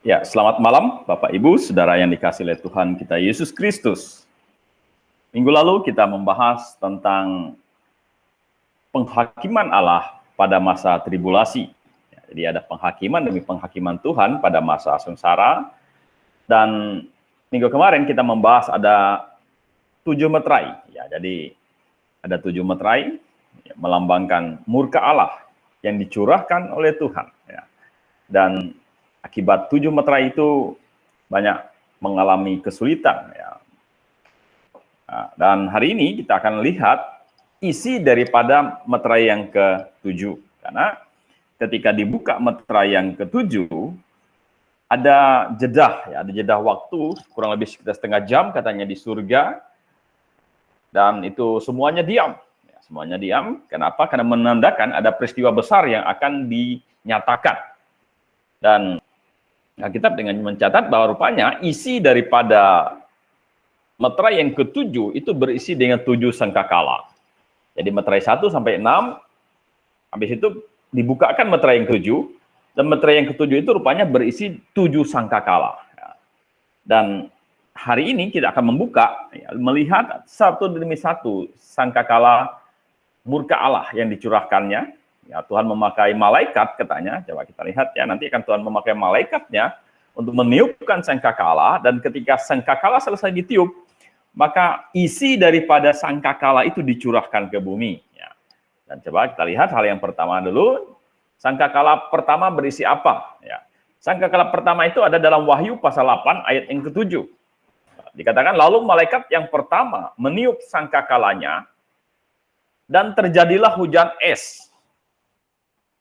Ya, selamat malam Bapak Ibu, Saudara yang dikasihi oleh Tuhan kita Yesus Kristus. Minggu lalu kita membahas tentang penghakiman Allah pada masa tribulasi. Ya, jadi ada penghakiman demi penghakiman Tuhan pada masa sengsara. Dan minggu kemarin kita membahas ada 7 meterai. Ya, jadi ada 7 meterai ya, melambangkan murka Allah yang dicurahkan oleh Tuhan. Ya. Dan akibat 7 meterai itu banyak mengalami kesulitan. Ya. Nah, dan hari ini kita akan lihat isi daripada meterai yang ke-7. Karena ketika dibuka meterai yang ke-7, ada jeda, ya, ada jeda waktu, kurang lebih sekitar setengah jam katanya di surga. Dan itu semuanya diam. Ya, semuanya diam. Kenapa? Karena menandakan ada peristiwa besar yang akan dinyatakan. Dan Alkitab dengan mencatat bahwa rupanya isi daripada meterai yang ke-7 itu berisi dengan 7 sangkakala. Jadi meterai 1 sampai 6, habis itu dibukakan meterai yang ke-7, dan meterai yang ke-7 itu rupanya berisi 7 sangkakala. Dan hari ini kita akan membuka, melihat satu demi satu sangkakala murka Allah yang dicurahkannya. Ya, Tuhan memakai malaikat katanya, coba kita lihat ya, nanti akan Tuhan memakai malaikatnya untuk meniupkan sangkakala, dan ketika sangkakala selesai ditiup, maka isi daripada sangkakala itu dicurahkan ke bumi. Ya. Dan coba kita lihat hal yang pertama dulu, sangkakala pertama berisi apa? Ya. Sangkakala pertama itu ada dalam Wahyu pasal 8 ayat yang ke-7. Dikatakan, lalu malaikat yang pertama meniup sangkakalanya, dan terjadilah hujan es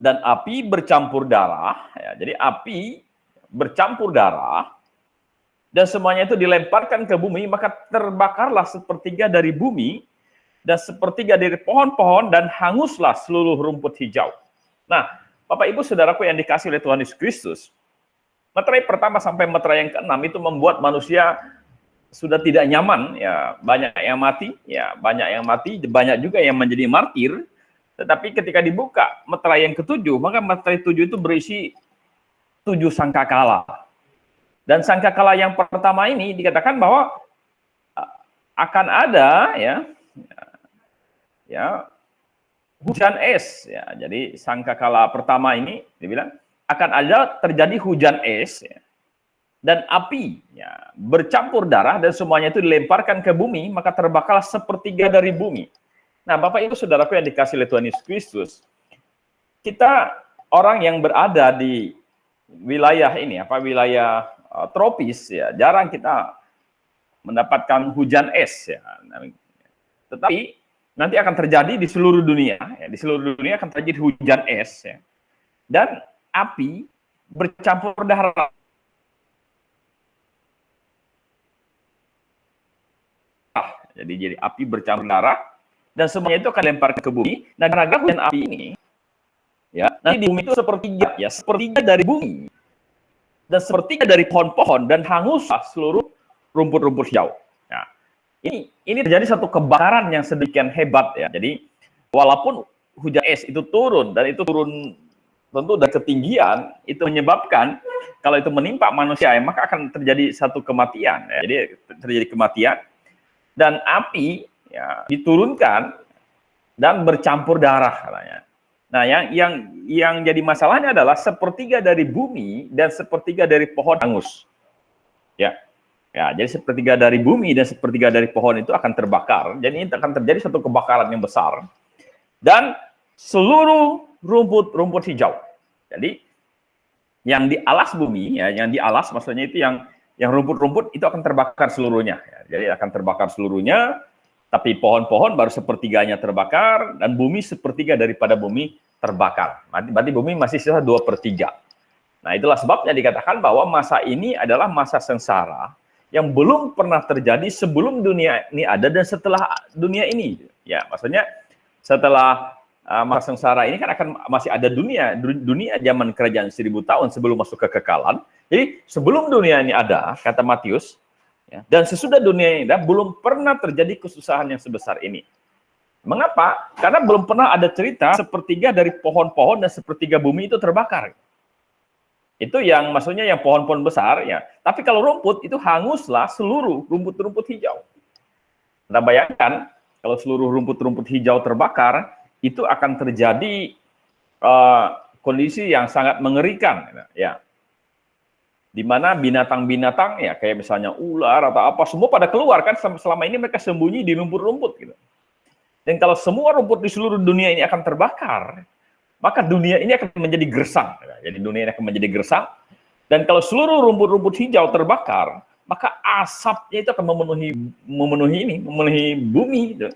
dan api bercampur darah. Ya, jadi api bercampur darah, dan semuanya itu dilemparkan ke bumi, maka terbakarlah sepertiga dari bumi, dan sepertiga dari pohon-pohon, dan hanguslah seluruh rumput hijau. Nah, Bapak Ibu Saudaraku yang dikasihi oleh Tuhan Yesus Kristus, meterai pertama sampai meterai yang ke-6 itu membuat manusia sudah tidak nyaman, ya, banyak yang mati, banyak juga yang menjadi martir. Tetapi ketika dibuka meterai yang ke-7, maka meterai 7 itu berisi 7 sangkakala. Dan sangkakala yang pertama ini dikatakan bahwa akan ada hujan es. Ya. Jadi sangkakala pertama ini dibilang akan ada terjadi hujan es, ya, dan api, ya, bercampur darah, dan semuanya itu dilemparkan ke bumi, maka terbakarlah sepertiga dari bumi. Nah, Bapak Ibu Saudaraku yang dikasihi oleh Tuhan Yesus Kristus, kita orang yang berada di wilayah ini, wilayah tropis, ya, jarang kita mendapatkan hujan es, ya. Tetapi nanti akan terjadi di seluruh dunia, ya, di seluruh dunia akan terjadi hujan es, ya, dan api bercampur darah. Jadi api bercampur darah, dan semuanya itu akan lempar ke bumi. Nah, karena hujan api ini, ya, nanti di bumi itu sepertiga dari bumi, dan sepertiga dari pohon-pohon, dan hanguslah seluruh rumput-rumput hijau. Nah, ini terjadi satu kebakaran yang sedemikian hebat, ya. Jadi walaupun hujan es itu turun, dan itu turun tentu dari ketinggian, itu menyebabkan kalau itu menimpa manusia, ya, maka akan terjadi satu kematian. Ya. Jadi terjadi kematian, dan api, ya, diturunkan dan bercampur darah katanya. Nah, yang jadi masalahnya adalah sepertiga dari bumi dan sepertiga dari pohon hangus. Ya. Ya, jadi sepertiga dari bumi dan sepertiga dari pohon itu akan terbakar. Jadi ini akan terjadi satu kebakaran yang besar, dan seluruh rumput hijau. Jadi yang di alas bumi, ya, yang di alas maksudnya itu yang rumput-rumput itu akan terbakar seluruhnya. Ya. Jadi akan terbakar seluruhnya, tapi pohon-pohon baru sepertiganya terbakar, dan bumi sepertiga daripada bumi terbakar. Berarti bumi masih sisa 2/3. Nah, itulah sebabnya dikatakan bahwa masa ini adalah masa sengsara yang belum pernah terjadi sebelum dunia ini ada dan setelah dunia ini. Ya, maksudnya setelah masa sengsara ini kan akan masih ada dunia zaman kerajaan 1000 tahun sebelum masuk kekekalan. Jadi sebelum dunia ini ada, kata Matius, ya, dan sesudah dunia ini ada, belum pernah terjadi kesusahan yang sebesar ini. Mengapa? Karena belum pernah ada cerita sepertiga dari pohon-pohon dan sepertiga bumi itu terbakar. Itu yang maksudnya yang pohon-pohon besar ya. Tapi kalau rumput itu hanguslah seluruh rumput-rumput hijau. Anda bayangkan kalau seluruh rumput-rumput hijau terbakar, itu akan terjadi kondisi yang sangat mengerikan ya. Di mana binatang-binatang ya kayak misalnya ular atau apa semua pada keluar kan, selama ini mereka sembunyi di rumput-rumput gitu. Dan kalau semua rumput di seluruh dunia ini akan terbakar, maka dunia ini akan menjadi gersang. Jadi dunia ini akan menjadi gersang. Dan kalau seluruh rumput-rumput hijau terbakar, maka asapnya itu akan memenuhi bumi. Gitu.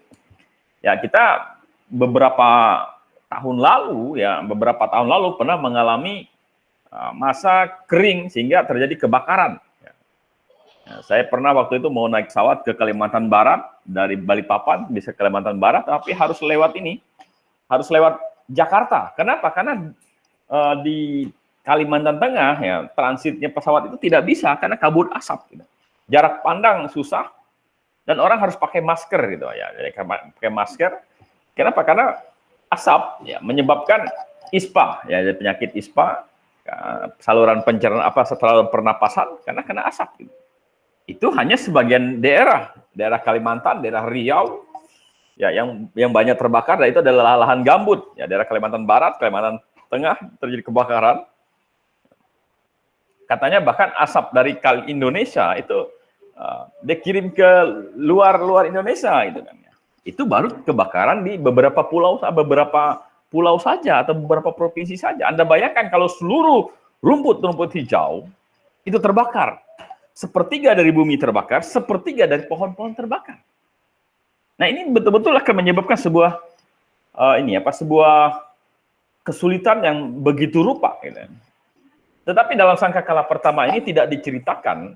Ya kita beberapa tahun lalu pernah mengalami masa kering sehingga terjadi kebakaran. Ya, saya pernah waktu itu mau naik pesawat ke Kalimantan Barat dari Balikpapan bisa ke Kalimantan Barat, tapi harus lewat Jakarta. Kenapa? Karena di Kalimantan Tengah ya transitnya pesawat itu tidak bisa karena kabut asap. Gitu. Jarak pandang susah dan orang harus pakai masker gitu ya. Jadi pakai masker. Kenapa? Karena asap ya menyebabkan ISPA ya, penyakit ISPA, saluran pencernaan saluran pernapasan karena kena asap. Gitu. Itu hanya sebagian daerah Kalimantan, daerah Riau, ya yang banyak terbakar, dan itu adalah lahan gambut. Ya, daerah Kalimantan Barat, Kalimantan Tengah terjadi kebakaran. Katanya bahkan asap dari kali Indonesia itu dikirim ke luar Indonesia, gitu kan. Itu baru kebakaran di beberapa pulau saja atau beberapa provinsi saja. Anda bayangkan kalau seluruh rumput hijau itu terbakar. Sepertiga dari bumi terbakar, sepertiga dari pohon-pohon terbakar. Nah, ini betul-betul akan menyebabkan sebuah kesulitan yang begitu rupa. Gitu. Tetapi dalam sangkakala pertama ini tidak diceritakan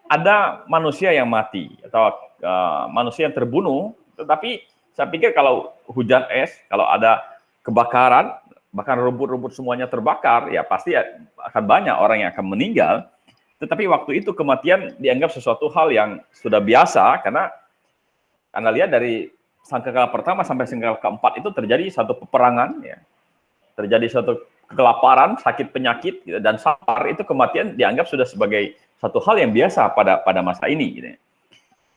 ada manusia yang mati atau manusia yang terbunuh. Tetapi saya pikir kalau hujan es, kalau ada kebakaran, bahkan rumput-rumput semuanya terbakar, ya pasti akan banyak orang yang akan meninggal. Tetapi waktu itu kematian dianggap sesuatu hal yang sudah biasa, karena Anda lihat dari sangkakala pertama sampai sangkakala keempat itu terjadi satu peperangan, ya. Terjadi suatu kelaparan, sakit penyakit, gitu, dan sabar, itu kematian dianggap sudah sebagai satu hal yang biasa pada masa ini. Gitu.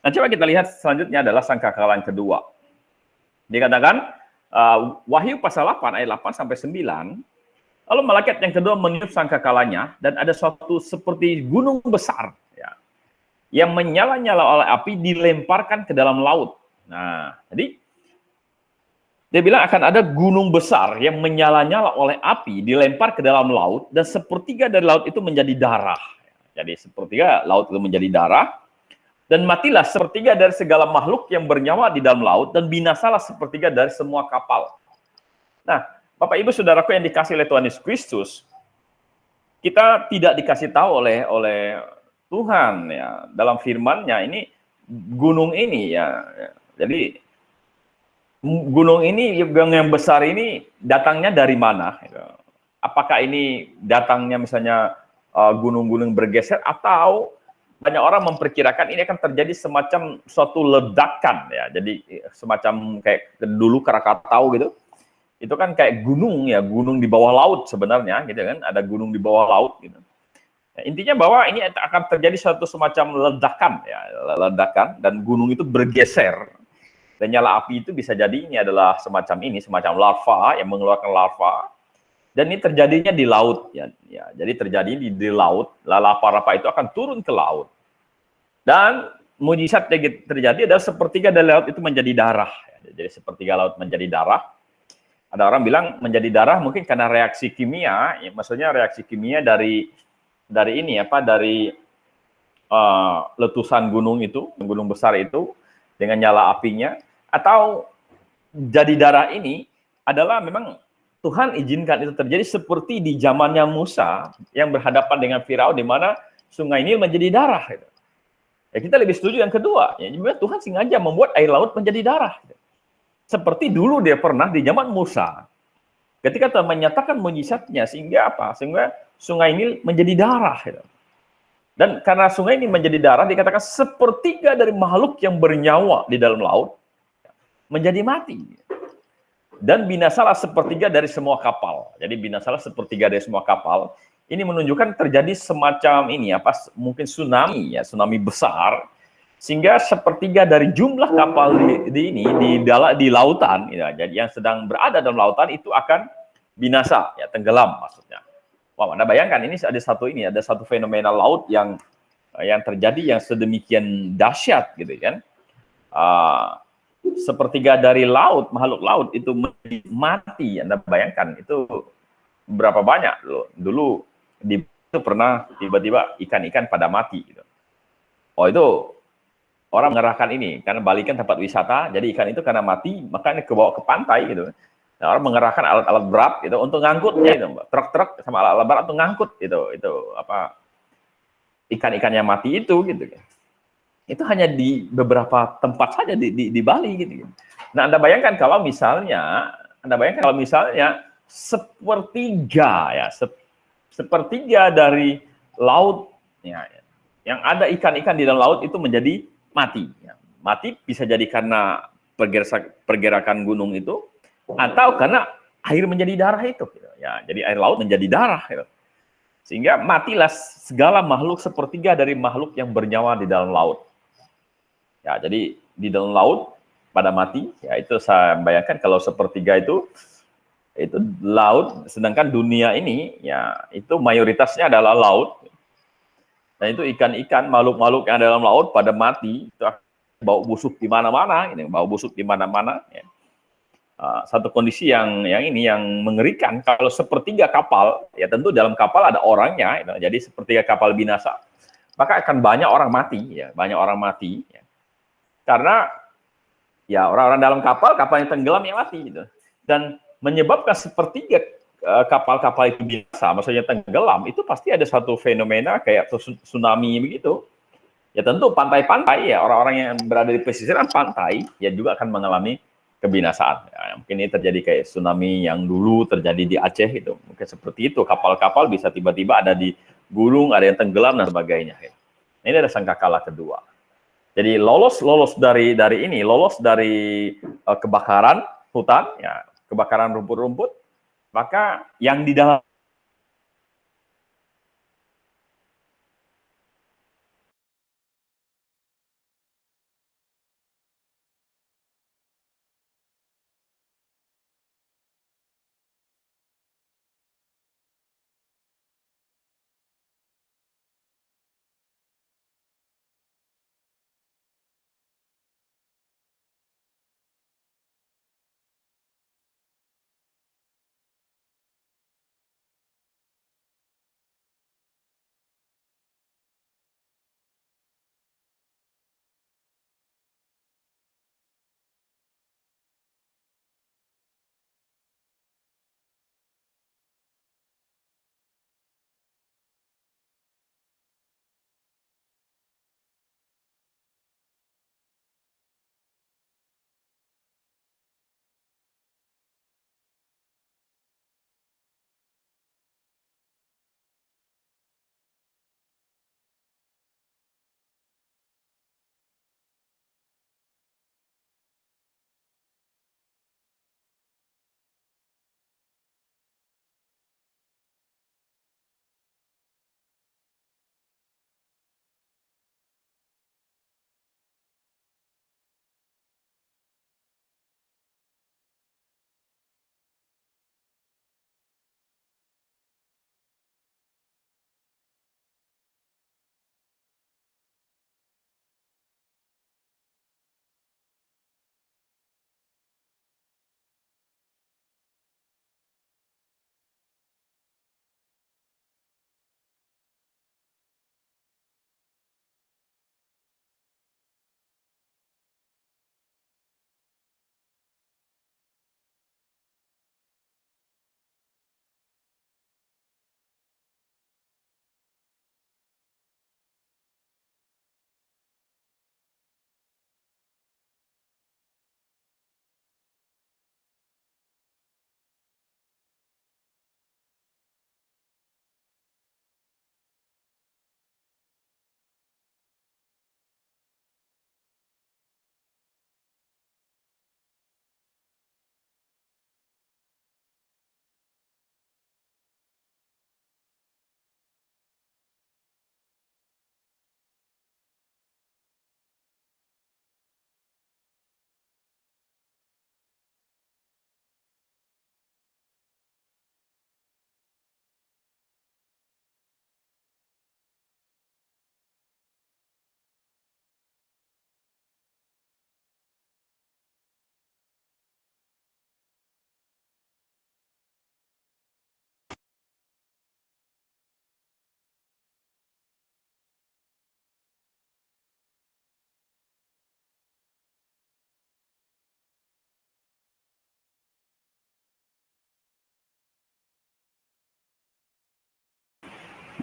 Nah, coba kita lihat selanjutnya adalah sangkakala yang kedua. Dikatakan, Wahyu pasal 8 ayat 8 sampai 9, lalu malaikat yang kedua meniup sangkakalanya, dan ada suatu seperti gunung besar, ya, yang menyala-nyala oleh api dilemparkan ke dalam laut. Nah, jadi dia bilang akan ada gunung besar yang menyala-nyala oleh api dilempar ke dalam laut, dan sepertiga dari laut itu menjadi darah. Jadi sepertiga laut itu menjadi darah, dan matilah sepertiga dari segala makhluk yang bernyawa di dalam laut, dan binasalah sepertiga dari semua kapal. Nah, Bapak Ibu Saudaraku yang dikasih oleh Tuhan Yesus Kristus, kita tidak dikasih tahu oleh Tuhan ya dalam firman-Nya ini gunung ini ya. Jadi gunung ini yang besar ini datangnya dari mana? Apakah ini datangnya misalnya gunung-gunung bergeser, atau banyak orang memperkirakan ini akan terjadi semacam suatu ledakan ya. Jadi semacam kayak dulu Krakatau gitu. Itu kan kayak gunung ya, gunung di bawah laut sebenarnya gitu kan, ada gunung di bawah laut gitu. Nah, intinya bahwa ini akan terjadi suatu semacam ledakan ya, ledakan, dan gunung itu bergeser. Dan nyala api itu bisa jadi ini adalah semacam larva yang mengeluarkan larva. Dan ini terjadinya di laut ya. Jadi terjadi di laut, larva-larva itu akan turun ke laut. Dan mujizat yang terjadi adalah sepertiga dari laut itu menjadi darah. Jadi sepertiga laut menjadi darah. Ada orang bilang menjadi darah mungkin karena reaksi kimia, ya, maksudnya reaksi kimia dari letusan gunung itu, gunung besar itu dengan nyala apinya, atau jadi darah ini adalah memang Tuhan izinkan itu terjadi seperti di zamannya Musa yang berhadapan dengan Firaun di mana sungai Nil menjadi darah. Gitu. Ya kita lebih setuju yang kedua, ya Tuhan sengaja membuat air laut menjadi darah. Gitu. Seperti dulu dia pernah di zaman Musa, ketika Tuhan menyatakan mujizatnya, sehingga apa? Sehingga sungai Nil menjadi darah. Gitu. Dan karena sungai ini menjadi darah, dikatakan sepertiga dari makhluk yang bernyawa di dalam laut menjadi mati. Dan binasalah sepertiga dari semua kapal. Jadi binasalah sepertiga dari semua kapal. ini menunjukkan terjadi semacam ini apa mungkin tsunami ya, tsunami besar sehingga sepertiga dari jumlah kapal di lautan ya, jadi yang sedang berada dalam lautan itu akan binasa ya, tenggelam maksudnya. Wah, Anda bayangkan ini ada satu fenomena laut yang terjadi yang sedemikian dahsyat gitu kan. Sepertiga dari laut, makhluk laut itu mati. Anda bayangkan itu berapa banyak loh. Dulu itu pernah tiba-tiba ikan-ikan pada mati gitu. Oh, itu orang mengerahkan ini karena Bali kan tempat wisata, jadi ikan itu karena mati makanya kebawa ke pantai gitu. Nah, orang mengerahkan alat-alat berat gitu untuk ngangkutnya itu, truk-truk sama alat-alat berat untuk ngangkut itu apa ikan-ikan yang mati itu gitu. Itu hanya di beberapa tempat saja di Bali gitu. Nah, Anda bayangkan kalau misalnya sepertiga dari laut ya, yang ada ikan-ikan di dalam laut itu menjadi mati. Ya. Mati bisa jadi karena pergerakan gunung itu atau karena air menjadi darah itu. Ya, jadi air laut menjadi darah. Gitu. Sehingga matilah segala makhluk sepertiga dari makhluk yang bernyawa di dalam laut. Ya, jadi di dalam laut pada mati, ya itu saya bayangkan kalau sepertiga itu laut, sedangkan dunia ini ya itu mayoritasnya adalah laut. Dan itu ikan-ikan, makhluk-makhluk yang ada dalam laut pada mati, itu bau busuk di mana-mana, bau busuk di mana-mana. Ya. Satu kondisi yang mengerikan. Kalau sepertiga kapal, ya tentu dalam kapal ada orangnya, jadi sepertiga kapal binasa, maka akan banyak orang mati, ya banyak orang mati. Ya. Karena ya orang-orang dalam kapal yang tenggelam yang mati gitu. Dan menyebabkan sepertiga kapal-kapal itu biasa, maksudnya tenggelam, itu pasti ada satu fenomena kayak tsunami begitu. Ya tentu pantai-pantai ya, orang-orang yang berada di pesisiran pantai ya juga akan mengalami kebinasaan. Ya, mungkin ini terjadi kayak tsunami yang dulu terjadi di Aceh itu. Mungkin seperti itu, kapal-kapal bisa tiba-tiba ada di gulung, ada yang tenggelam dan sebagainya. Ya. Ini ada sangkakala kedua. Jadi lolos dari kebakaran hutan, ya kebakaran rumput-rumput, maka yang di dalam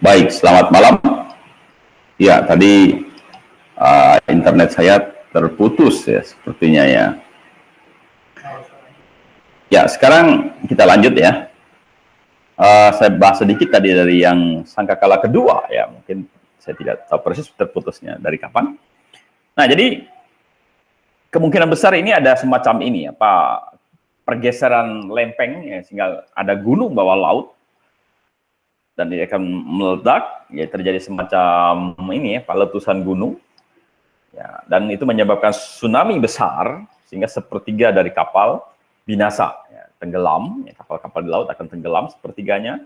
Baik, selamat malam. Ya, tadi internet saya terputus ya, sepertinya ya. Ya, sekarang kita lanjut ya. Saya bahas sedikit tadi dari yang sangkakala kedua ya, mungkin saya tidak tahu persis terputusnya dari kapan. Nah, jadi kemungkinan besar ini ada semacam ini apa pergeseran lempeng ya, sehingga ada gunung bawah laut dan dia akan meledak, ya terjadi semacam ini ya, letusan gunung. Ya, dan itu menyebabkan tsunami besar sehingga sepertiga dari kapal binasa, ya, tenggelam, ya, kapal-kapal di laut akan tenggelam sepertiganya.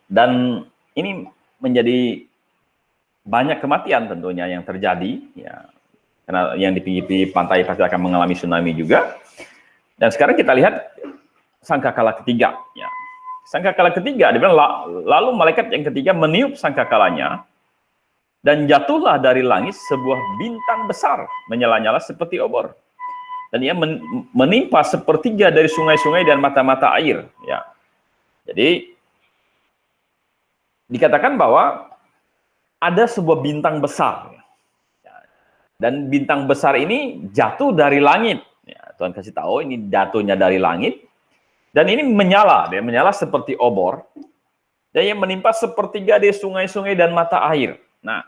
Dan ini menjadi banyak kematian tentunya yang terjadi, ya, karena yang di pinggir pantai pasti akan mengalami tsunami juga. Dan sekarang kita lihat sangkakala ketiga. Ya. Sangkakala ketiga, dibilang lalu malaikat yang ketiga meniup sangkakalanya dan jatuhlah dari langit sebuah bintang besar menyala-nyala seperti obor. Dan ia menimpa sepertiga dari sungai-sungai dan mata-mata air. Ya. Jadi dikatakan bahwa ada sebuah bintang besar. Dan bintang besar ini jatuh dari langit. Ya, Tuhan kasih tahu ini jatuhnya dari langit. Dan ini menyala, dia menyala seperti obor. Dan yang menimpa sepertiga dari sungai-sungai dan mata air. Nah,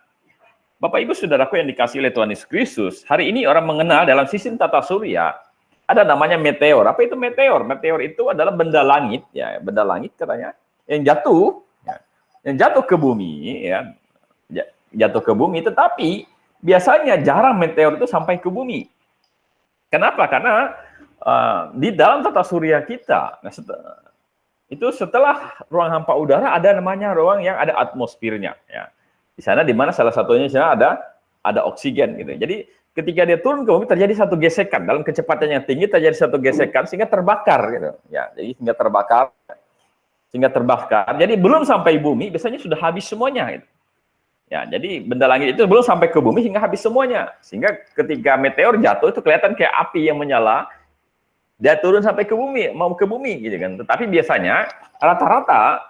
Bapak Ibu Saudaraku yang dikasih oleh Tuhan Yesus Kristus, hari ini orang mengenal dalam sistem tata surya, ada namanya meteor. Apa itu meteor? Meteor itu adalah benda langit, ya, benda langit katanya, yang jatuh, ya, yang jatuh ke bumi, ya, jatuh ke bumi, tetapi biasanya jarang meteor itu sampai ke bumi. Kenapa? Karena di dalam tata surya kita, itu setelah ruang hampa udara ada namanya ruang yang ada atmosfernya. Ya. Di sana di mana salah satunya di sana ada oksigen gitu. Jadi ketika dia turun ke bumi terjadi satu gesekan dalam kecepatan yang tinggi, terjadi satu gesekan sehingga terbakar gitu. Ya, jadi sehingga terbakar. Jadi belum sampai bumi biasanya sudah habis semuanya gitu. Ya, jadi benda langit itu belum sampai ke bumi hingga habis semuanya. Sehingga ketika meteor jatuh itu kelihatan kayak api yang menyala. Dia turun sampai ke bumi, mau ke bumi gitu kan. Tetapi biasanya rata-rata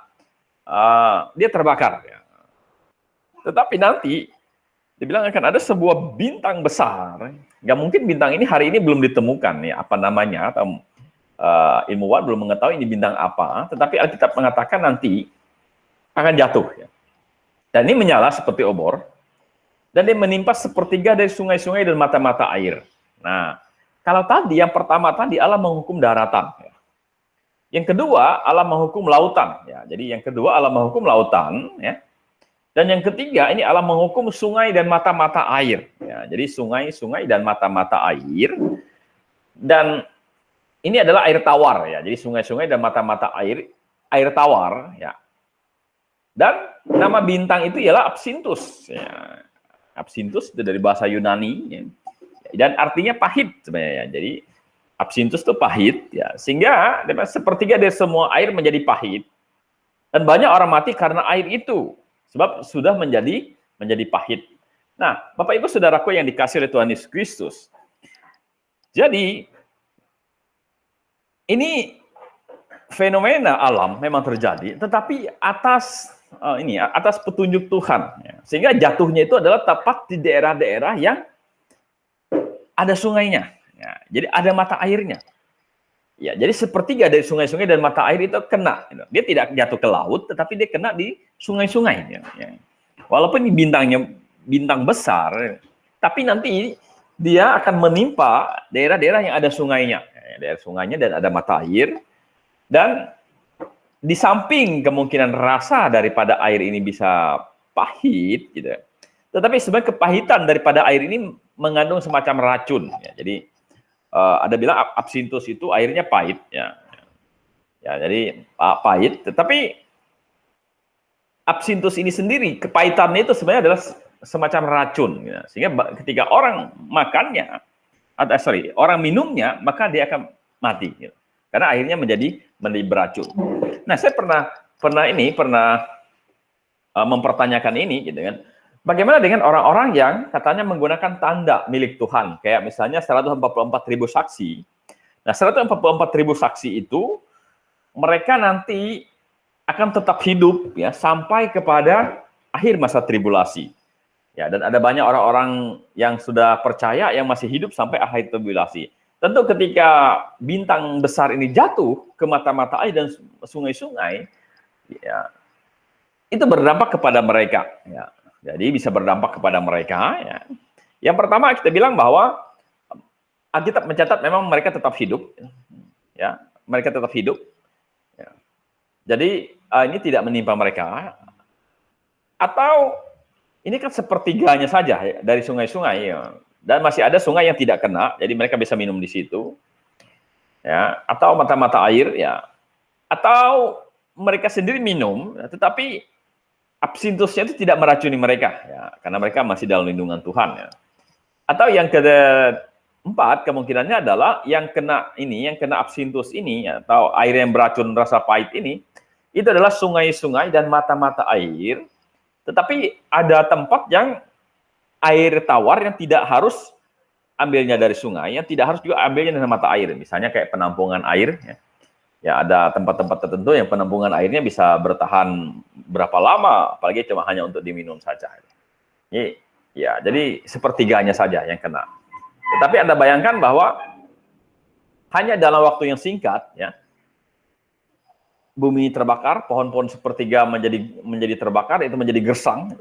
dia terbakar. Ya. Tetapi nanti dibilang akan ada sebuah bintang besar. Nggak mungkin bintang ini hari ini belum ditemukan ya apa namanya atau ilmuwan belum mengetahui ini bintang apa. Tetapi Alkitab mengatakan nanti akan jatuh. Ya. Dan ini menyala seperti obor. Dan dia menimpa sepertiga dari sungai-sungai dan mata-mata air. Nah, kalau tadi, yang pertama tadi Allah menghukum daratan. Ya. Yang kedua, Allah menghukum lautan. Ya. Jadi yang kedua Allah menghukum lautan. Ya. Dan yang ketiga, ini Allah menghukum sungai dan mata-mata air. Ya. Jadi sungai-sungai dan mata-mata air. Dan ini adalah air tawar. Ya. Jadi sungai-sungai dan mata-mata air tawar. Ya. Dan nama bintang itu ialah Apsintus. Ya. Apsintus itu dari bahasa Yunani. Ya. Dan artinya pahit sebenarnya. Jadi Apsintus itu pahit, ya. Sehingga sepertiga dari semua air menjadi pahit. Dan banyak orang mati karena air itu, sebab sudah menjadi pahit. Nah, Bapak Ibu Saudaraku yang dikasih oleh Tuhan Yesus Kristus. Jadi ini fenomena alam memang terjadi, tetapi atas petunjuk Tuhan. Ya. Sehingga jatuhnya itu adalah tepat di daerah-daerah yang ada sungainya, ya, jadi ada mata airnya. Ya, jadi sepertiga dari sungai-sungai dan mata air itu kena. Dia tidak jatuh ke laut, tetapi dia kena di sungai-sungai. Ya. Walaupun ini bintang besar, tapi nanti dia akan menimpa daerah-daerah yang ada sungainya, daerah sungainya dan ada mata air. Dan di samping kemungkinan rasa daripada air ini bisa pahit, gitu. Tetapi sebenarnya kepahitan daripada air ini mengandung semacam racun. Ya. Jadi ada bilang Apsintus itu airnya pahit. Ya, jadi pahit. Tetapi Apsintus ini sendiri, kepahitannya itu sebenarnya adalah semacam racun. Ya. Sehingga ketika orang makannya, orang minumnya, maka dia akan mati. Ya. Karena airnya menjadi beracun. Nah, saya pernah mempertanyakan ini, gitu kan. Bagaimana dengan orang-orang yang katanya menggunakan tanda milik Tuhan? Kayak misalnya 144.000 saksi. Nah, 144.000 saksi itu, mereka nanti akan tetap hidup ya sampai kepada akhir masa tribulasi. Ya, dan ada banyak orang-orang yang sudah percaya yang masih hidup sampai akhir tribulasi. Tentu ketika bintang besar ini jatuh ke mata-mata air dan sungai-sungai, ya, itu berdampak kepada mereka. Ya. Jadi bisa berdampak kepada mereka. Ya. Yang pertama kita bilang bahwa Alkitab mencatat memang mereka tetap hidup. Ya, mereka tetap hidup. Ya. Jadi ini tidak menimpa mereka. Atau ini kan sepertiganya saja ya, dari sungai-sungai, ya. Dan masih ada sungai yang tidak kena, jadi mereka bisa minum di situ, ya. Atau mata-mata air, ya. Atau mereka sendiri minum, tetapi absintusnya itu tidak meracuni mereka, ya, karena mereka masih dalam lindungan Tuhan. Ya. Atau yang keempat kemungkinannya adalah yang kena absintus ini, ya, atau air yang beracun rasa pahit ini, itu adalah sungai-sungai dan mata-mata air. Tetapi ada tempat yang air tawar yang tidak harus ambilnya dari sungai, yang tidak harus juga ambilnya dari mata air. Misalnya kayak penampungan air. Ya, ada tempat-tempat tertentu yang penampungan airnya bisa bertahan berapa lama, apalagi cuma hanya untuk diminum saja. Jadi sepertiganya saja yang kena. Tetapi Anda bayangkan bahwa hanya dalam waktu yang singkat, ya, bumi terbakar, pohon-pohon sepertiga menjadi terbakar, itu menjadi gersang.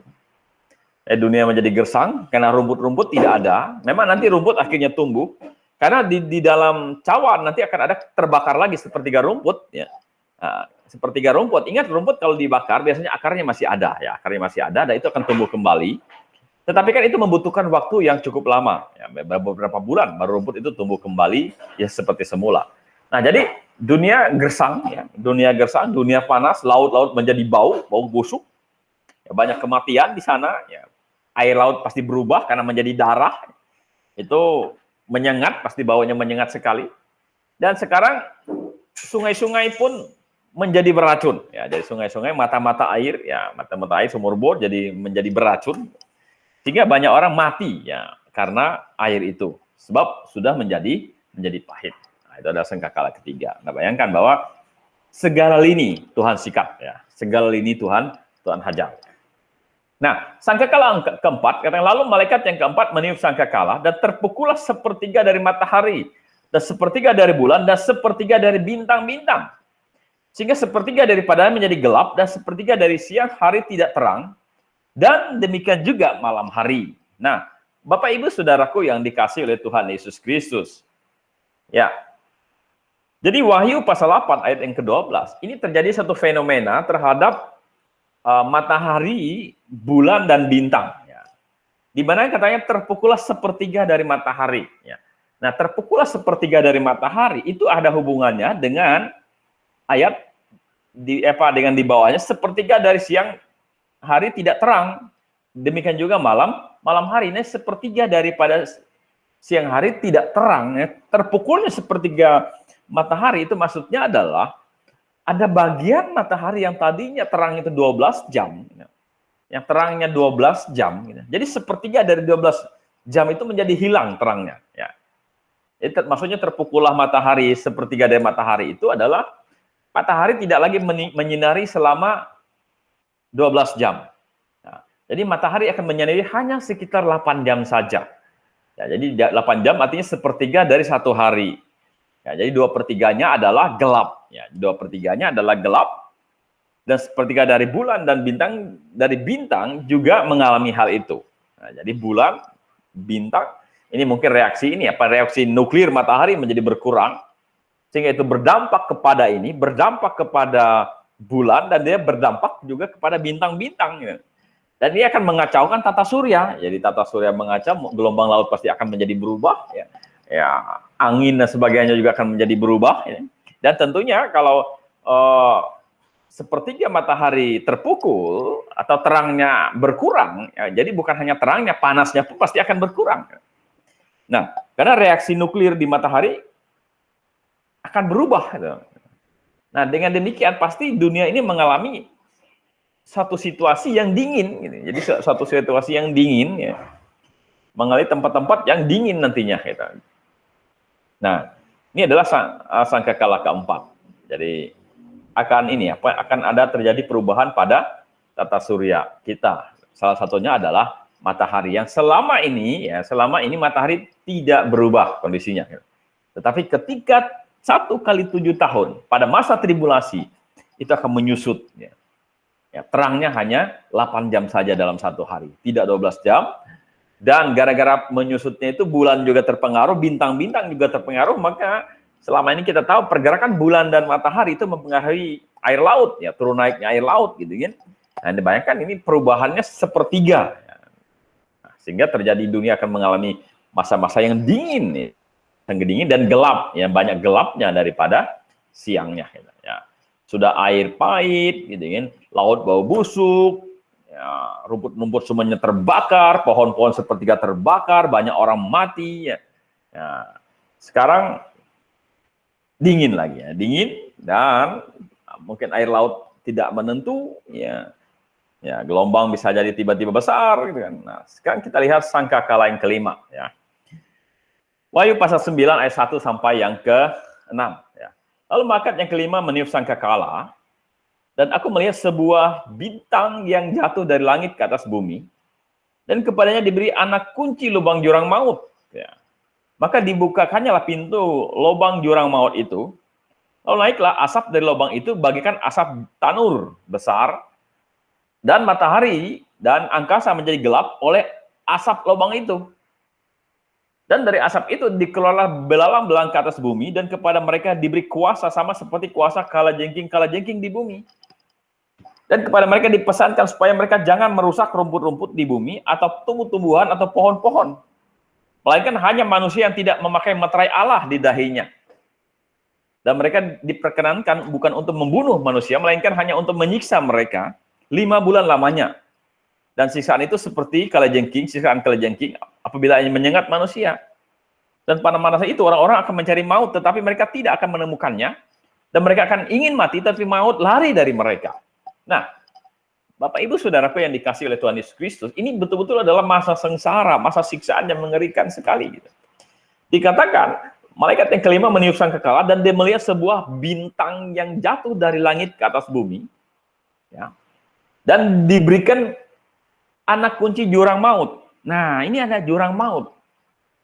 Dunia menjadi gersang karena rumput-rumput tidak ada. Memang nanti rumput akhirnya tumbuh karena di dalam cawan nanti akan ada terbakar lagi sepertiga rumput. Ya. Nah, sepertiga rumput. Ingat rumput kalau dibakar biasanya akarnya masih ada, ya, akarnya masih ada dan itu akan tumbuh kembali. Tetapi kan itu membutuhkan waktu yang cukup lama, ya, beberapa bulan baru rumput itu tumbuh kembali ya seperti semula. Nah, jadi dunia gersang, ya, dunia panas, laut-laut menjadi bau busuk, ya, banyak kematian di sana, ya. Air laut pasti berubah karena menjadi darah, itu menyengat, pasti baunya menyengat sekali. Dan sekarang sungai-sungai pun menjadi beracun, ya, jadi sungai-sungai, mata-mata air, ya, mata-mata air sumur bor jadi menjadi beracun, sehingga banyak orang mati, ya, karena air itu, sebab sudah menjadi pahit. Itu adalah sangkakala ketiga. Nah, bayangkan bahwa segala lini Tuhan sikat, ya. Segala lini Tuhan hajar. Nah, sangkakala keempat, kata lalu malaikat yang keempat meniup sangkakala dan terpukullah sepertiga dari matahari dan sepertiga dari bulan dan sepertiga dari bintang-bintang. Sehingga sepertiga daripadanya menjadi gelap dan sepertiga dari siang hari tidak terang dan demikian juga malam hari. Nah, Bapak Ibu Saudaraku yang dikasihi oleh Tuhan Yesus Kristus. Ya. Jadi Wahyu pasal 8 ayat yang ke-12, ini terjadi satu fenomena terhadap matahari, bulan, dan bintang. Ya. Di mana katanya terpukullah sepertiga dari matahari. Ya. Nah, terpukullah sepertiga dari matahari, itu ada hubungannya dengan ayat, dengan di bawahnya, sepertiga dari siang hari tidak terang. Demikian juga malam hari, ini sepertiga daripada siang hari tidak terang. Ya. Terpukulnya sepertiga matahari itu maksudnya adalah ada bagian matahari yang tadinya terang itu 12 jam. Yang terangnya 12 jam. Jadi sepertiga dari 12 jam itu menjadi hilang terangnya. Ya. Itu maksudnya terpukullah matahari, sepertiga dari matahari itu adalah matahari tidak lagi menyinari selama 12 jam. Nah, jadi matahari akan menyinari hanya sekitar 8 jam saja. Ya, jadi 8 jam artinya sepertiga dari satu hari. Ya, jadi 2/3-nya adalah gelap. Ya, 2/3-nya adalah gelap. Dan sepertiga dari bulan dan bintang juga mengalami hal itu. Nah, jadi bulan, bintang, ini mungkin reaksi nuklir matahari menjadi berkurang. Sehingga itu berdampak kepada bulan, dan dia berdampak juga kepada bintang-bintang. Ya. Dan dia akan mengacaukan tata surya. Jadi tata surya mengacau, gelombang laut pasti akan menjadi berubah. Ya, angin dan sebagainya juga akan menjadi berubah. Ya. Dan tentunya kalau sepertiga matahari terpukul atau terangnya berkurang, ya, jadi bukan hanya terangnya, panasnya pun pasti akan berkurang. Nah, karena reaksi nuklir di matahari akan berubah. Gitu. Nah, dengan demikian pasti dunia ini mengalami satu situasi yang dingin. Gitu. Jadi satu situasi yang dingin, ya, mengalami tempat-tempat yang dingin nantinya. Gitu. Nah, ini adalah sangkakala keempat. Jadi akan ini akan ada terjadi perubahan pada tata surya kita. Salah satunya adalah matahari yang selama ini matahari tidak berubah kondisinya. Tetapi ketika 1 kali 7 tahun pada masa tribulasi itu akan menyusut. Terangnya hanya 8 jam saja dalam satu hari, tidak 12 jam. Dan gara-gara menyusutnya itu bulan juga terpengaruh, bintang-bintang juga terpengaruh, maka selama ini kita tahu pergerakan bulan dan matahari itu mempengaruhi air laut, turun naiknya air laut gitu kan. Nah, dibayangkan ini perubahannya sepertiga. Nah, sehingga terjadi dunia akan mengalami masa-masa yang dingin, dan gelap, banyak gelapnya daripada siangnya. Sudah air pahit, gitu kan, laut bau busuk, rumput-rumput semuanya terbakar, pohon-pohon sepertiga terbakar, banyak orang mati. Sekarang dingin lagi, dingin, dan mungkin air laut tidak menentu, gelombang bisa jadi tiba-tiba besar, gitu kan. Nah, sekarang kita lihat sangkakala yang kelima, Wahyu pasal 9 ayat 1 sampai yang ke-6, Lalu malaikat yang kelima meniup sangkakala, dan aku melihat sebuah bintang yang jatuh dari langit ke atas bumi, dan kepadanya diberi anak kunci lubang jurang maut. Maka dibukakannya pintu lubang jurang maut itu, lalu naiklah asap dari lubang itu bagaikan asap tanur besar, dan matahari dan angkasa menjadi gelap oleh asap lubang itu. Dan dari asap itu dikeluarlah belalang-belalang ke atas bumi, dan kepada mereka diberi kuasa sama seperti kuasa kalajengking di bumi. Dan kepada mereka dipesankan supaya mereka jangan merusak rumput-rumput di bumi, atau tumbuh-tumbuhan, atau pohon-pohon. Melainkan hanya manusia yang tidak memakai meterai Allah di dahinya. Dan mereka diperkenankan bukan untuk membunuh manusia, melainkan hanya untuk menyiksa mereka 5 bulan lamanya. Dan siksaan itu seperti siksaan kalajengking apabila menyengat manusia. Dan pada masa itu orang-orang akan mencari maut, tetapi mereka tidak akan menemukannya. Dan mereka akan ingin mati, tapi maut lari dari mereka. Nah, Bapak Ibu Saudaraku yang dikasihi oleh Tuhan Yesus Kristus, ini betul-betul adalah masa sengsara, masa siksaan yang mengerikan sekali. Dikatakan, malaikat yang kelima meniup sangkakala, dan dia melihat sebuah bintang yang jatuh dari langit ke atas bumi, dan diberikan anak kunci jurang maut. Nah, ini ada jurang maut.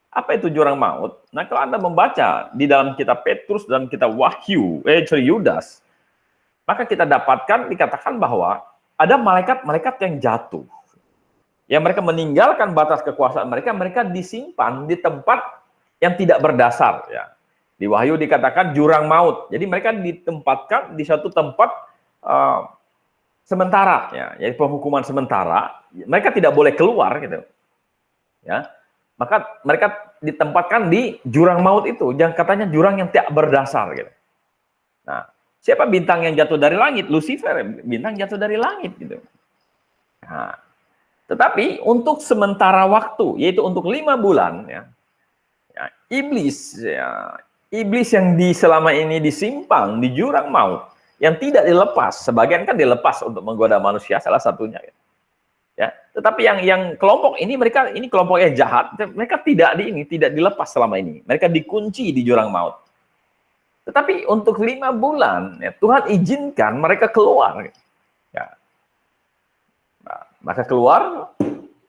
Apa itu jurang maut? Nah, kalau Anda membaca di dalam kitab Petrus dan kitab Yudas, maka kita dikatakan bahwa ada malaikat-malaikat yang jatuh. Yang mereka meninggalkan batas kekuasaan mereka, mereka disimpan di tempat yang tidak berdasar. Di Wahyu dikatakan jurang maut. Jadi mereka ditempatkan di satu tempat sementara, jadi penghukuman sementara. Mereka tidak boleh keluar, gitu. Maka mereka ditempatkan di jurang maut itu, yang katanya jurang yang tidak berdasar, gitu. Nah, siapa bintang yang jatuh dari langit? Lucifer, bintang jatuh dari langit, gitu. Nah, tetapi untuk sementara waktu, yaitu untuk 5 bulan, iblis yang selama ini disimpan di jurang maut, yang tidak dilepas, sebagian kan dilepas untuk menggoda manusia, salah satunya. Tetapi yang kelompok ini, ini kelompok yang jahat, mereka tidak dilepas selama ini. Mereka dikunci di jurang maut. Tetapi untuk 5 bulan, Tuhan izinkan mereka keluar. Nah, maka keluar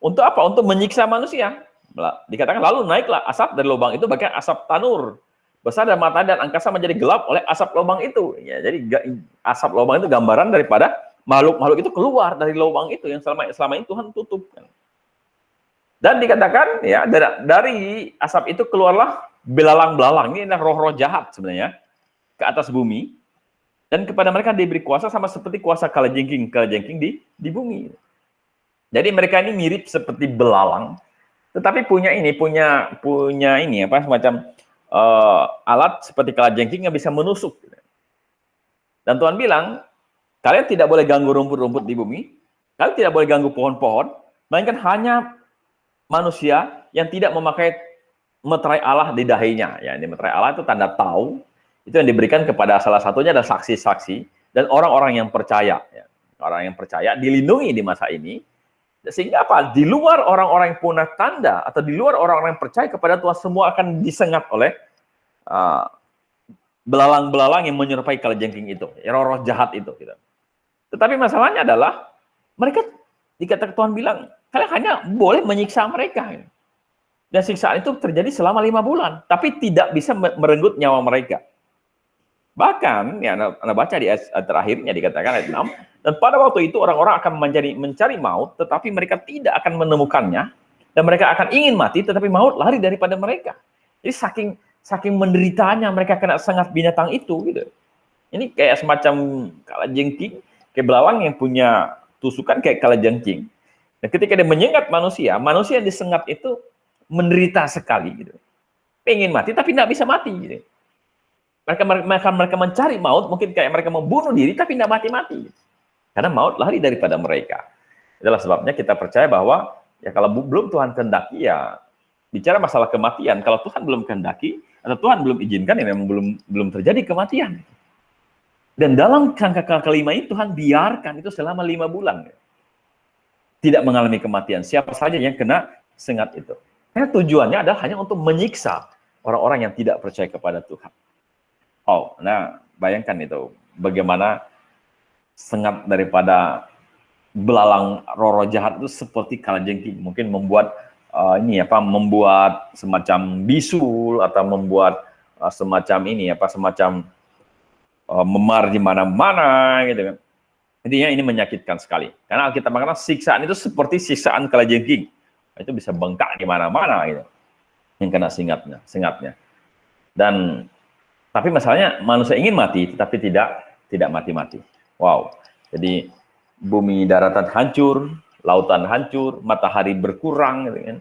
untuk apa? Untuk menyiksa manusia. Dikatakan lalu naiklah asap dari lubang itu bagian asap tanur besar, dan matahari dan angkasa menjadi gelap oleh asap lubang itu. Jadi asap lubang itu gambaran daripada makhluk-makhluk itu keluar dari lubang itu yang selama ini Tuhan tutup. Dan dikatakan dari asap itu keluarlah belalang-belalang. Ini adalah roh-roh jahat sebenarnya ke atas bumi, dan kepada mereka diberi kuasa sama seperti kuasa kalajengking di bumi. Jadi mereka ini mirip seperti belalang, tetapi punya semacam alat seperti kalajengking yang bisa menusuk. Dan Tuhan bilang, kalian tidak boleh ganggu rumput-rumput di bumi, kalian tidak boleh ganggu pohon-pohon, melainkan hanya manusia yang tidak memakai meterai Allah di dahinya. Ini meterai Allah itu tanda tahu, itu yang diberikan kepada salah satunya adalah saksi-saksi dan orang-orang yang percaya. Orang yang percaya dilindungi di masa ini, sehingga apa? Di luar orang-orang yang punya tanda, atau di luar orang-orang yang percaya kepada Tuhan, semua akan disengat oleh belalang-belalang yang menyerupai kalajengking itu, roh-roh jahat itu. Gitu. Tetapi masalahnya adalah mereka dikatakan Tuhan bilang kalian hanya boleh menyiksa mereka. Gitu. Dan siksaan itu terjadi selama 5 bulan, tapi tidak bisa merenggut nyawa mereka. Bahkan, ya, Anda baca di ayat terakhirnya dikatakan ayat 6, dan pada waktu itu orang-orang akan mencari maut, tetapi mereka tidak akan menemukannya, dan mereka akan ingin mati, tetapi maut lari daripada mereka. Jadi saking menderitaannya mereka kena sengat binatang itu, gitu. Ini kayak semacam kalajengking, kayak belalang yang punya tusukan kayak kalajengking. Dan ketika dia menyengat manusia yang disengat itu menderita sekali, gitu. Pengen mati tapi tidak bisa mati, gitu. Mereka mencari maut, mungkin kayak mereka membunuh diri tapi tidak mati-mati. Karena maut lari daripada mereka. Itulah sebabnya kita percaya bahwa ya kalau belum Tuhan kehendaki, ya bicara masalah kematian, kalau Tuhan belum kehendaki atau Tuhan belum izinkan, ya memang belum terjadi kematian. Dan dalam angka kelima ini Tuhan biarkan itu selama 5 bulan. Tidak mengalami kematian. Siapa saja yang kena sengat itu. Karena tujuannya adalah hanya untuk menyiksa orang-orang yang tidak percaya kepada Tuhan. Oh, nah bayangkan itu bagaimana sengat daripada belalang roh jahat itu seperti kalajengking, mungkin membuat membuat semacam bisul atau membuat semacam memar di mana-mana gitu kan. Intinya ini menyakitkan sekali. Karena Alkitab mengatakan siksaan itu seperti siksaan kalajengking. Itu bisa bengkak di mana-mana gitu. Yang kena sengatnya. Dan tapi masalahnya manusia ingin mati, tetapi tidak mati-mati. Wow. Jadi bumi daratan hancur, lautan hancur, matahari berkurang, gitu kan.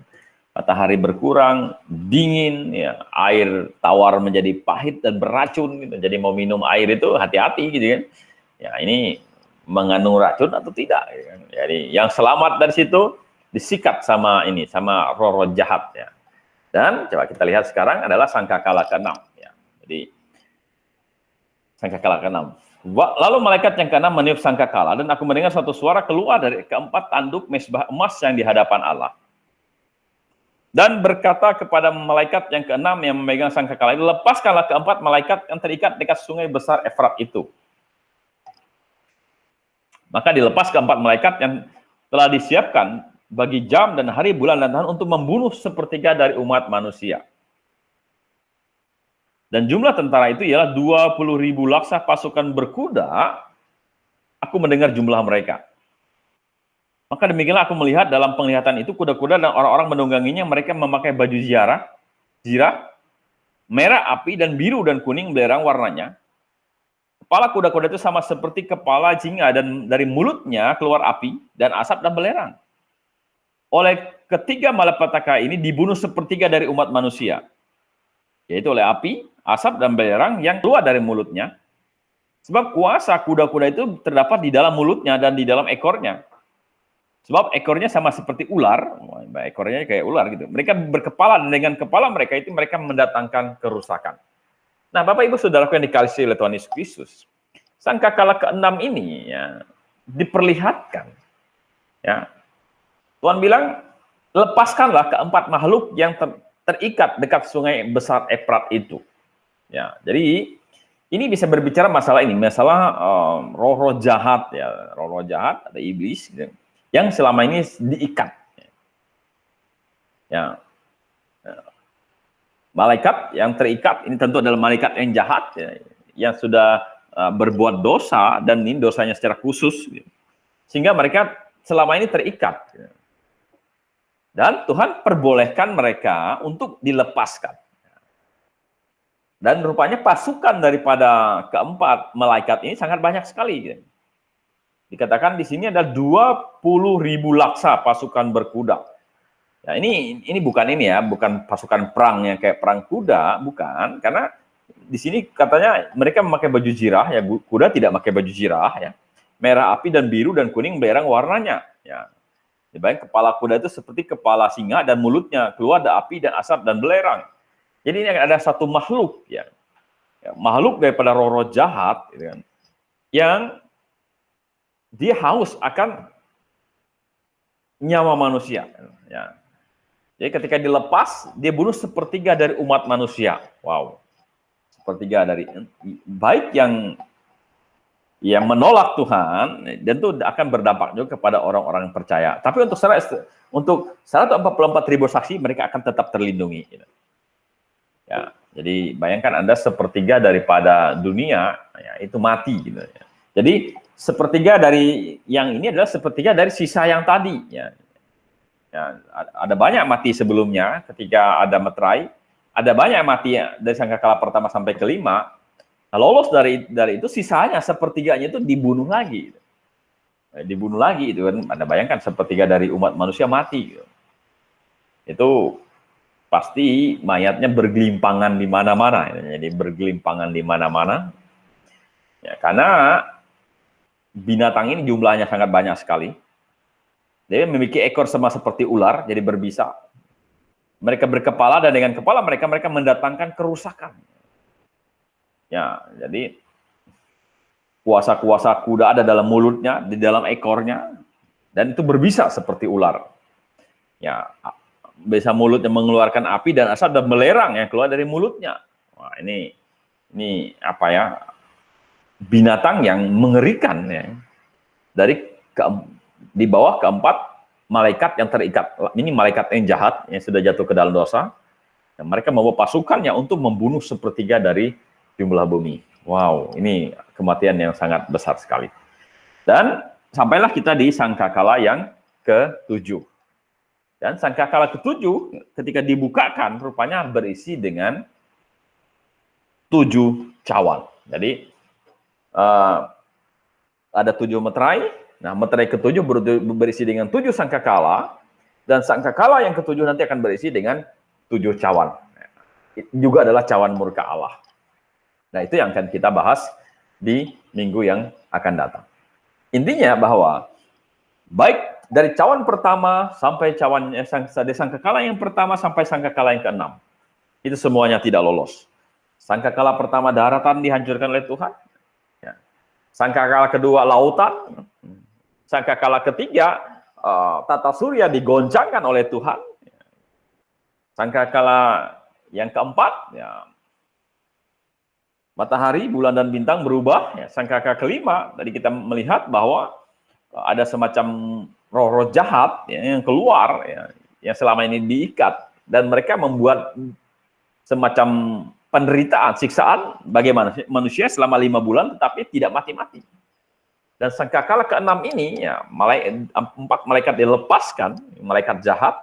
Matahari berkurang, dingin, ya, air tawar menjadi pahit dan beracun. Gitu. Jadi mau minum air itu hati-hati, gitu kan. Ya ini mengandung racun atau tidak. Gitu kan. Jadi yang selamat dari situ disikat sama roh-roh jahat. Ya. Dan coba kita lihat sekarang adalah sangkakala ke-6. Ya. Jadi sangkakala ke-6. Lalu malaikat yang ke-6 meniup sangkakala, dan aku mendengar suatu suara keluar dari keempat tanduk mezbah emas yang di hadapan Allah. Dan berkata kepada malaikat yang ke-6 yang memegang sangkakala itu, lepaskanlah keempat malaikat yang terikat dekat sungai besar Efrat itu. Maka dilepas keempat malaikat yang telah disiapkan bagi jam dan hari, bulan dan tahun untuk membunuh sepertiga dari umat manusia. Dan jumlah tentara itu ialah 20.000 laksa pasukan berkuda. Aku mendengar jumlah mereka. Maka demikianlah aku melihat dalam penglihatan itu kuda-kuda dan orang-orang menungganginya. Mereka memakai baju zirah, merah api dan biru dan kuning belerang warnanya. Kepala kuda-kuda itu sama seperti kepala singa, dan dari mulutnya keluar api dan asap dan belerang. Oleh ketiga malapetaka ini dibunuh sepertiga dari umat manusia. Yaitu oleh api, asap, dan belerang yang keluar dari mulutnya. Sebab kuasa kuda-kuda itu terdapat di dalam mulutnya dan di dalam ekornya. Sebab ekornya sama seperti ular, ekornya kayak ular gitu. Mereka berkepala, dan dengan kepala mereka itu mereka mendatangkan kerusakan. Nah, Bapak Ibu Saudaraku yang dikasihi oleh Tuhan Yesus Kristus, sangkakala ke-6 ini ya diperlihatkan. Ya. Tuhan bilang, lepaskanlah keempat makhluk yang terikat dekat sungai besar Efrat itu. Ya, jadi ini bisa berbicara masalah ini, masalah roh-roh jahat, ya, roh-roh jahat atau iblis gitu, yang selama ini diikat. Ya. Malaikat yang terikat ini tentu adalah malaikat yang jahat, ya, yang sudah berbuat dosa, dan ini dosanya secara khusus, gitu. Sehingga mereka selama ini terikat. Ya. Dan Tuhan perbolehkan mereka untuk dilepaskan. Dan rupanya pasukan daripada keempat malaikat ini sangat banyak sekali. Gitu. Dikatakan di sini ada 20.000 laksa pasukan berkuda. Ya, ini bukan bukan pasukan perang yang kayak perang kuda, bukan, karena di sini katanya mereka memakai baju zirah, ya, kuda tidak pakai baju zirah, ya, merah api dan biru dan kuning belerang warnanya, ya. Dibayang kepala kuda itu seperti kepala singa, dan mulutnya keluar ada api dan asap dan belerang. Jadi ini ada satu makhluk, ya, makhluk daripada roh-roh jahat, gitu kan, yang dia haus akan nyawa manusia, ya. Jadi ketika dilepas, dia bunuh sepertiga dari umat manusia. Wow. sepertiga dari baik yang menolak Tuhan, dan itu akan berdampak juga kepada orang-orang yang percaya. Tapi untuk 144.000 saksi, mereka akan tetap terlindungi. Ya, jadi bayangkan Anda sepertiga daripada dunia, ya, itu mati. Gitu, ya. Jadi sepertiga dari yang ini adalah sepertiga dari sisa yang tadi. Ya. Ya, ada banyak mati sebelumnya ketika ada meterai, ada banyak mati dari sangkakala pertama sampai kelima. Lolos dari itu, sisanya sepertiganya itu dibunuh lagi. Dibunuh lagi itu kan. Anda bayangkan sepertiga dari umat manusia mati. Gitu. Itu pasti mayatnya bergelimpangan di mana-mana. Jadi bergelimpangan di mana-mana. Ya, karena binatang ini jumlahnya sangat banyak sekali. Dia memiliki ekor sama seperti ular, jadi berbisa. Mereka berkepala, dan dengan kepala mereka mendatangkan kerusakan. Ya, jadi kuasa-kuasa kuda ada dalam mulutnya, di dalam ekornya, dan itu berbisa seperti ular. Ya, bisa mulutnya mengeluarkan api dan asap dan belerang yang keluar dari mulutnya. Wah, ini apa ya? Binatang yang mengerikan ya. Di bawah keempat malaikat yang terikat. Ini malaikat yang jahat yang sudah jatuh ke dalam dosa. Dan mereka membawa pasukannya untuk membunuh sepertiga dari jumlah bumi. Wow, ini kematian yang sangat besar sekali. Dan sampailah kita di sangkakala yang ke-7. Dan sangkakala ke-7 ketika dibukakan rupanya berisi dengan 7 cawan. Jadi ada 7 meterai. Nah, meterai ke-7 berisi dengan 7 sangkakala, dan sangkakala yang ke-7 nanti akan berisi dengan 7 cawan. Itu juga adalah cawan murka Allah. Nah, itu yang akan kita bahas di minggu yang akan datang. Intinya bahwa baik dari cawan pertama sampai dari sangkakala yang pertama sampai sangkakala yang ke-6, itu semuanya tidak lolos. Sangkakala pertama daratan dihancurkan oleh Tuhan. Ya. Sangkakala kedua lautan. Sangkakala ketiga tata surya digoncangkan oleh Tuhan. Sangkakala yang keempat, ya, matahari, bulan, dan bintang berubah. Ya, sangkakala kelima, tadi kita melihat bahwa ada semacam roh-roh jahat ya, yang keluar, ya, yang selama ini diikat, dan mereka membuat semacam penderitaan, siksaan bagi manusia selama 5 bulan, tetapi tidak mati-mati. Dan sangkakala ke-6 ini, ya, 4 malaikat dilepaskan, malaikat jahat.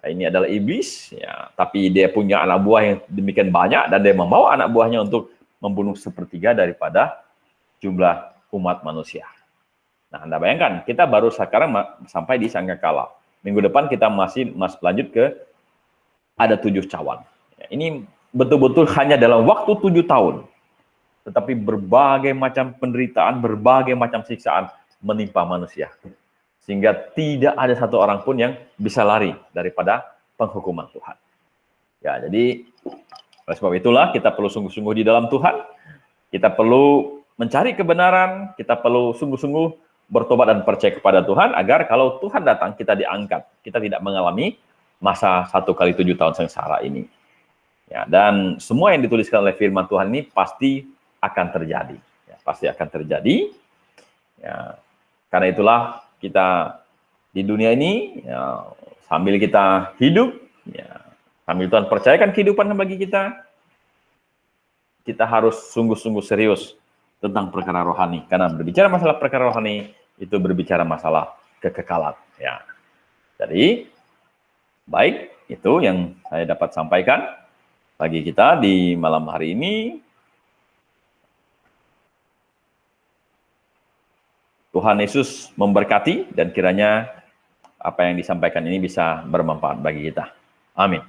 Ini adalah iblis, ya, tapi dia punya anak buah yang demikian banyak, dan dia membawa anak buahnya untuk membunuh sepertiga daripada jumlah umat manusia. Nah, Anda bayangkan, kita baru sekarang sampai di sangkakala. Minggu depan kita masih lanjut ke ada 7 cawan. Ya, ini betul-betul hanya dalam waktu 7 tahun. Tetapi berbagai macam penderitaan, berbagai macam siksaan menimpa manusia. Sehingga tidak ada satu orang pun yang bisa lari daripada penghukuman Tuhan. Ya, jadi oleh sebab itulah kita perlu sungguh-sungguh di dalam Tuhan. Kita perlu mencari kebenaran, kita perlu sungguh-sungguh bertobat dan percaya kepada Tuhan, agar kalau Tuhan datang kita diangkat. Kita tidak mengalami masa 1 kali 7 tahun sengsara ini. Ya, dan semua yang dituliskan oleh firman Tuhan ini pasti akan terjadi. Ya, pasti akan terjadi. Ya, karena itulah kita di dunia ini, ya, sambil kita hidup, ya, sambil Tuhan percayakan kehidupan bagi kita harus sungguh-sungguh serius tentang perkara rohani. Karena berbicara masalah perkara rohani, itu berbicara masalah kekekalan. Ya. Jadi, baik, itu yang saya dapat sampaikan bagi kita di malam hari ini. Tuhan Yesus memberkati, dan kiranya apa yang disampaikan ini bisa bermanfaat bagi kita. Amin.